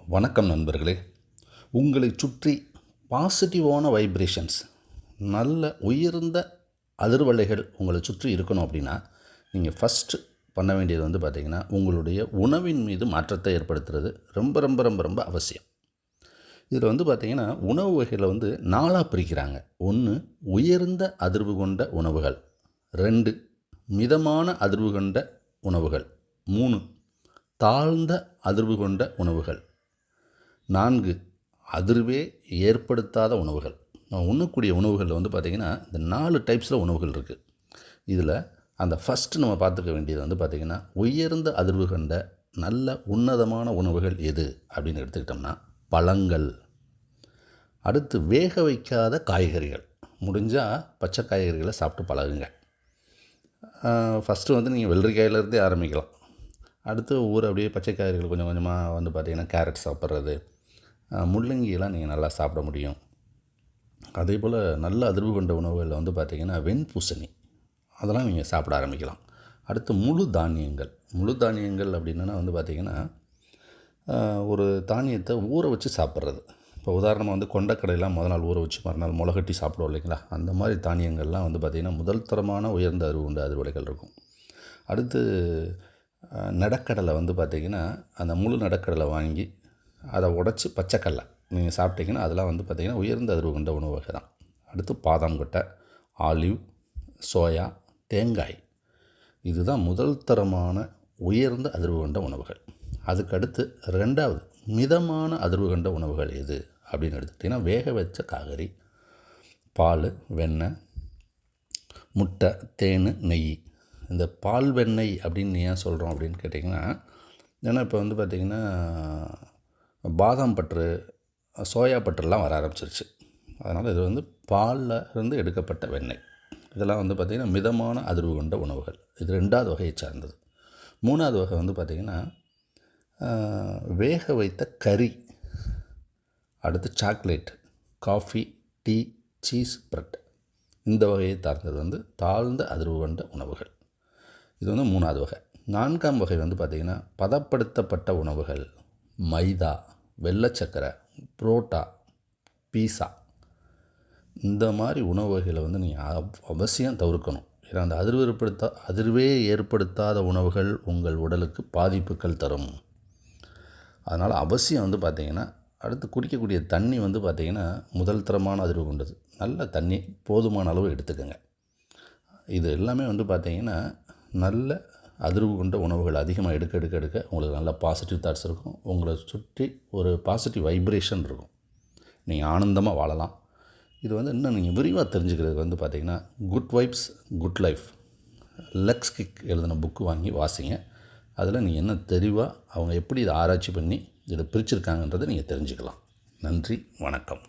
வணக்கம் நண்பர்களே. உங்களை சுற்றி பாசிட்டிவான வைப்ரேஷன்ஸ், நல்ல உயர்ந்த அதிர்வலைகள் உங்களை சுற்றி இருக்கணும் அப்படின்னா, நீங்கள் ஃபஸ்ட்டு பண்ண வேண்டியது பார்த்திங்கன்னா, உங்களுடைய உணவின் மீது மாற்றத்தை ஏற்படுத்துறது ரொம்ப ரொம்ப ரொம்ப ரொம்ப அவசியம். இதில் பார்த்திங்கன்னா, உணவு வகைகளை 4ஆக பிரிக்கிறாங்க. 1 உயர்ந்த அதிர்வு கொண்ட உணவுகள், 2 மிதமான அதிர்வு கொண்ட உணவுகள், 3 தாழ்ந்த அதிர்வு கொண்ட உணவுகள், 4 அதிர்வே ஏற்படுத்தாத உணவுகள். நான் உண்ணக்கூடிய உணவுகளில் பார்த்திங்கன்னா, இந்த 4 டைப்ஸில் உணவுகள் இருக்குது. இதில் அந்த ஃபஸ்ட்டு நம்ம பார்த்துக்க வேண்டியது பார்த்திங்கன்னா, உயர்ந்த அதிர்வு கொண்ட நல்ல உன்னதமான உணவுகள் எது அப்படின்னு எடுத்துக்கிட்டோம்னா, பழங்கள். அடுத்து வேக வைக்காத காய்கறிகள். முடிஞ்சால் பச்சை காய்கறிகளை சாப்பிட்டு பழகுங்க. ஃபஸ்ட்டு நீங்கள் வெள்ளரிக்காயிலேருந்தே ஆரம்பிக்கலாம். அடுத்து ஒவ்வொரு அப்படியே பச்சை காய்கறிகள் கொஞ்சம் கொஞ்சமாக பார்த்திங்கன்னா, கேரட் சாப்பிட்றது, முள்ளங்கியெல்லாம் நீங்கள் நல்லா சாப்பிட முடியும். அதே போல் நல்ல அதிர்வு கொண்ட உணவுகளில் பார்த்திங்கன்னா, வெண்பூசணி அதெல்லாம் நீங்கள் சாப்பிட ஆரம்பிக்கலாம். அடுத்து முழு தானியங்கள் அப்படின்னா பார்த்திங்கன்னா, ஒரு தானியத்தை ஊற வச்சு சாப்பிட்றது. இப்போ உதாரணமாக கொண்டக்கடையெல்லாம் முதல் நாள் ஊற வச்சு மறுநாள் முளைகட்டி சாப்பிடுவோம் இல்லைங்களா, அந்த மாதிரி தானியங்கள்லாம் பார்த்திங்கன்னா முதல் தரமான உயர்ந்த அதிர்வு கொண்ட அதிர்வலைகள் இருக்கும். அடுத்து நடக்கடலை பார்த்திங்கன்னா, அந்த முழு நடக்கடலை வாங்கி அதை உடச்சி பச்சைக்கடலை நீங்கள் சாப்பிட்டீங்கன்னா அதெல்லாம் பார்த்திங்கன்னா உயர்ந்த அதிர்வு கொண்ட உணவு வகை தான். அடுத்து பாதாம் கொட்டை, ஆலிவ், சோயா, தேங்காய், இதுதான் முதல் தரமான உயர்ந்த அதிர்வு கொண்ட உணவுகள். அதுக்கடுத்து 2வது மிதமான அதிர்வு கொண்ட உணவுகள் எது அப்படின்னு எடுத்துக்கிட்டிங்கன்னா, வேக வச்ச காய்கறி, பால், வெண்ணெய், முட்டை, தேன், நெய். இந்த பால் வெண்ணெய் அப்படின்னு ஏன் சொல்கிறோம் அப்படின்னு கேட்டிங்கன்னா, ஏன்னா இப்போ பார்த்திங்கன்னா பாதாம் பற்று, சோயா பற்றுலாம் வர ஆரம்பிச்சிருச்சு. அதனால் இது பாலில் இருந்து எடுக்கப்பட்ட வெண்ணெய். இதெல்லாம் பார்த்திங்கன்னா மிதமான அதிர்வு கொண்ட உணவுகள். இது 2வது வகையை சார்ந்தது. 3வது வகை பார்த்திங்கன்னா, வேக வைத்த கறி, அடுத்து chocolate, coffee, tea, cheese, bread, இந்த வகையை சார்ந்தது தாழ்ந்த அதிர்வு கொண்ட உணவுகள். இது 3வது வகை. 4ஆம் வகை பார்த்திங்கன்னா, பதப்படுத்தப்பட்ட உணவுகள், மைதா, வெள்ளைச்சக்கரை, புரோட்டா, பீஸா, இந்த மாதிரி உணவு வகைகளை நீங்கள் அவசியம் தவிர்க்கணும். ஏன்னா அந்த அதிர்வே ஏற்படுத்தாத உணவுகள் உங்கள் உடலுக்கு பாதிப்புகள் தரும். அதனால் அவசியம் பார்த்திங்கன்னா, அடுத்து குடிக்கக்கூடிய தண்ணி பார்த்திங்கன்னா முதல் தரமான அதிர்வு கொண்டது. நல்ல தண்ணி போதுமான அளவு எடுத்துக்கோங்க. இது எல்லாமே பார்த்திங்கன்னா நல்ல அதிர்வு கொண்ட உணவுகள் அதிகமாக எடுக்க உங்களுக்கு நல்ல பாசிட்டிவ் தாட்ஸ் இருக்கும். உங்களை சுற்றி ஒரு பாசிட்டிவ் வைப்ரேஷன் இருக்கும். நீங்கள் ஆனந்தமாக வாழலாம். இது இன்னும் நீங்கள் விரிவாக தெரிஞ்சுக்கிறதுக்கு பார்த்திங்கன்னா, good vibes good life, Vex கிக் எழுதின புக்கு வாங்கி வாசிங்க. அதில் நீங்கள் என்ன தெளிவாக அவங்க எப்படி இதை ஆராய்ச்சி பண்ணி இதை பிரிச்சுருக்காங்கன்றதை நீங்கள் தெரிஞ்சுக்கலாம். நன்றி, வணக்கம்.